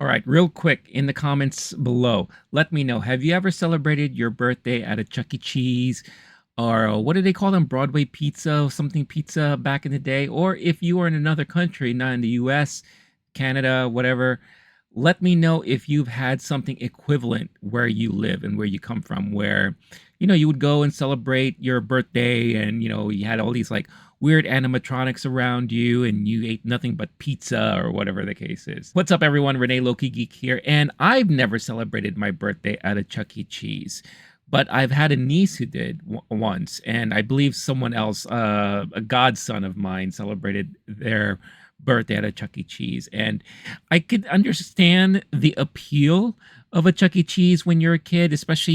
All right, real quick in the comments below, let me know. Have you ever celebrated your birthday at a Chuck E. Cheese or what do they call them? Broadway pizza, something pizza back in the day? Or if you were in another country, not in the US, Canada, whatever, let me know if you've had something equivalent where you live and where you come from, where, you would go and celebrate your birthday and, you had all these like weird animatronics around you and you ate nothing but pizza or whatever the case is. What's up, everyone? Renee Loki Geek here, and I've never celebrated my birthday at a Chuck E. Cheese. But I've had a niece who did once, and I believe someone else, a godson of mine, celebrated their birthday at a Chuck E. Cheese. And I could understand the appeal of a Chuck E. Cheese when you're a kid, especially,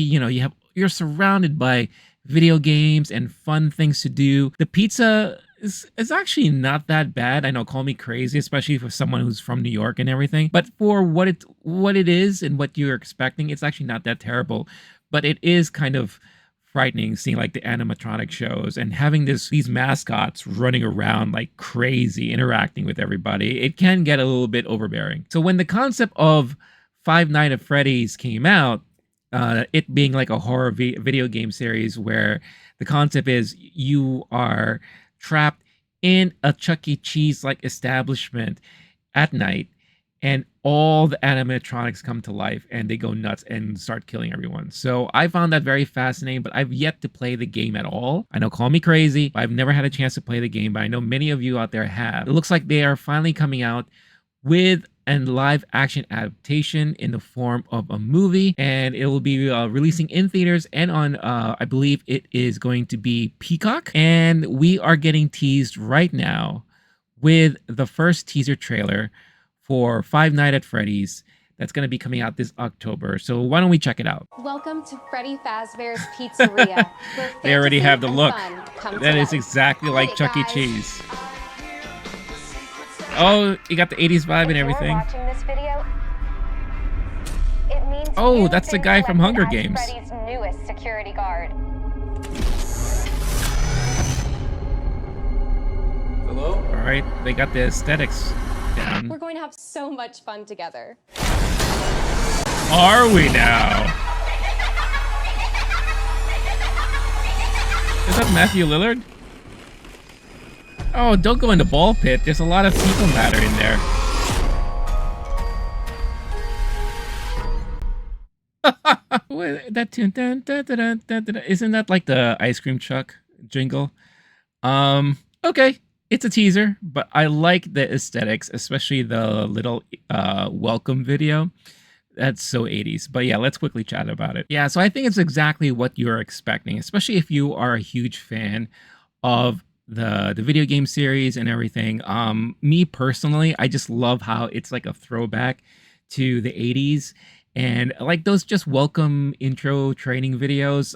you're surrounded by video games and fun things to do. The pizza is actually not that bad. I know, call me crazy, especially for someone who's from New York and everything. But for what it is and what you're expecting, it's actually not that terrible. But it is kind of frightening seeing like the animatronic shows and having these mascots running around like crazy, interacting with everybody. It can get a little bit overbearing. So when the concept of Five Nights at Freddy's came out, it being like a horror video game series where the concept is you are trapped in a Chuck E. Cheese like establishment at night, and all the animatronics come to life and they go nuts and start killing everyone. So I found that very fascinating, but I've yet to play the game at all. I know, call me crazy, but I've never had a chance to play the game, but I know many of you out there have. It looks like they are finally coming out with a live action adaptation in the form of a movie, and it will be releasing in theaters and on I believe it is going to be Peacock, and we are getting teased right now with the first teaser trailer for Five Nights at Freddy's that's going to be coming out this October. So why don't we check it out? Welcome to Freddy Fazbear's Pizzeria. They already have the look. That is life. exactly like Hey, Chuck E. guys. Cheese. Oh, you got the 80s vibe and everything. If you're watching this video, it means Oh, you've that's the been guy from Hunger selected as Games. Freddy's newest security guard. Hello? All right, they got the aesthetics down. We're going to have so much fun together. Are we now? Is that Matthew Lillard? Oh, don't go in the ball pit. There's a lot of fecal matter in there. That tune, isn't that like the ice cream truck jingle? Okay, it's a teaser, but I like the aesthetics, especially the little welcome video. That's so 80s. But yeah, let's quickly chat about it. Yeah, so I think it's exactly what you're expecting, especially if you are a huge fan of the video game series and everything. Me personally, I just love how it's like a throwback to the 80s, and like those just welcome intro training videos.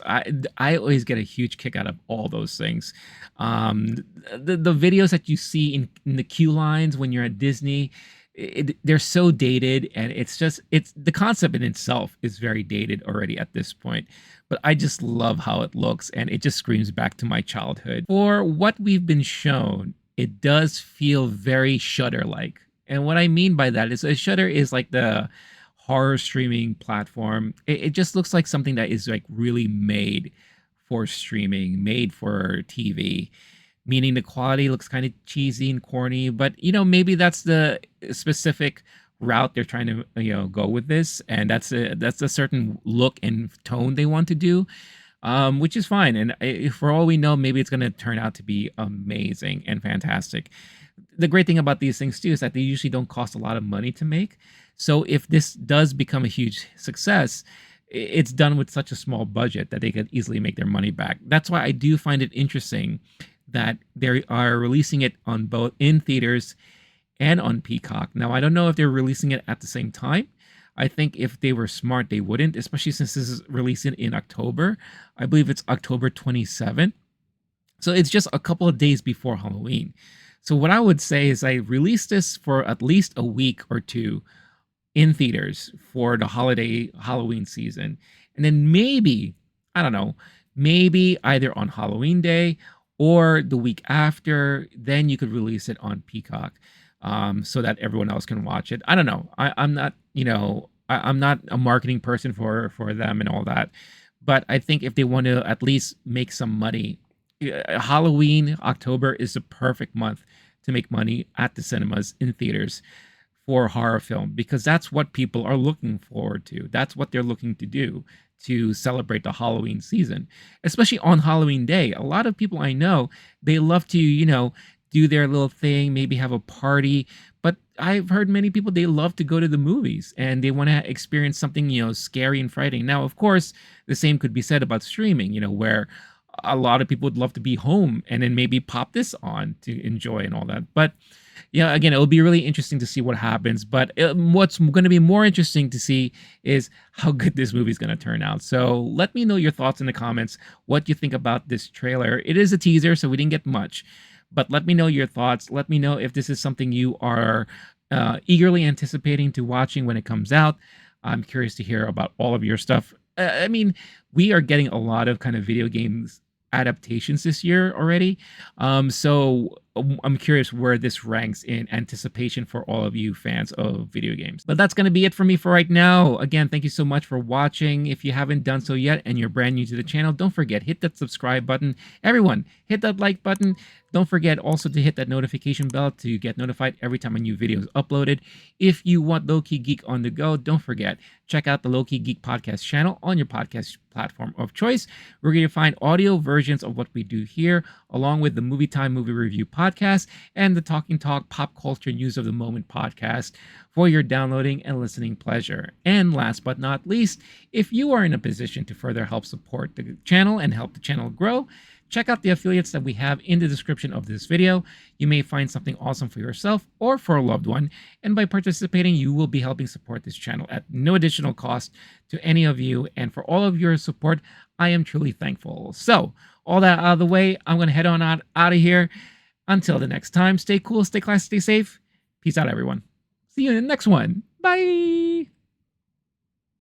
I always get a huge kick out of all those things. The videos that you see in the queue lines when you're at Disney, they're so dated, and it's the concept in itself is very dated already at this point, but I just love how it looks, and it just screams back to my childhood. For what we've been shown, it does feel very Shudder like, and what I mean by that is Shudder is like the horror streaming platform. It just looks like something that is like really made for streaming, made for TV, meaning the quality looks kind of cheesy and corny, but maybe that's the specific route they're trying to go with this, and that's a certain look and tone they want to do, which is fine. And for all we know, maybe it's going to turn out to be amazing and fantastic. The great thing about these things too is that they usually don't cost a lot of money to make, so if this does become a huge success, it's done with such a small budget that they could easily make their money back. That's why I do find it interesting that they are releasing it on both in theaters and on Peacock. Now, I don't know if they're releasing it at the same time. I think if they were smart, they wouldn't, especially since this is releasing in October. I believe it's October 27th. So it's just a couple of days before Halloween. So what I would say is I release this for at least a week or two in theaters for the holiday Halloween season. And then maybe, I don't know, maybe either on Halloween Day or the week after, then you could release it on Peacock, so that everyone else can watch it. I don't know. I'm not, I'm not a marketing person for them and all that, but I think if they want to at least make some money, Halloween October is the perfect month to make money at the cinemas in theaters for horror film, because that's what people are looking forward to. That's what they're looking to do to celebrate the Halloween season, especially on Halloween day. A lot of people I know, they love to, do their little thing, maybe have a party. But I've heard many people, they love to go to the movies and they want to experience something, scary and frightening. Now, of course, the same could be said about streaming, where a lot of people would love to be home and then maybe pop this on to enjoy and all that. But yeah, again, it'll be really interesting to see what happens. But what's going to be more interesting to see is how good this movie is going to turn out. So let me know your thoughts in the comments, what you think about this trailer. It is a teaser, so we didn't get much. But let me know your thoughts. Let me know if this is something you are eagerly anticipating to watching when it comes out. I'm curious to hear about all of your stuff. I mean, we are getting a lot of kind of video games adaptations this year already. So I'm curious where this ranks in anticipation for all of you fans of video games. But that's going to be it for me for right now. Again, thank you so much for watching. If you haven't done so yet and you're brand new to the channel, don't forget, hit that subscribe button. Everyone, hit that like button. Don't forget also to hit that notification bell to get notified every time a new video is uploaded. If you want Low Key Geek on the go, don't forget, check out the Low Key Geek podcast channel on your podcast platform of choice. We're going to find audio versions of what we do here, along with the Movie Time Movie Review podcast and the Talking Talk Pop Culture News of the Moment podcast for your downloading and listening pleasure. And last but not least, if you are in a position to further help support the channel and help the channel grow, check out the affiliates that we have in the description of this video. You may find something awesome for yourself or for a loved one, and by participating, you will be helping support this channel at no additional cost to any of you. And for all of your support, I am truly thankful. So, all that out of the way, I'm going to head on out of here. Until the next time, stay cool, stay classy, stay safe. Peace out, everyone. See you in the next one. Bye!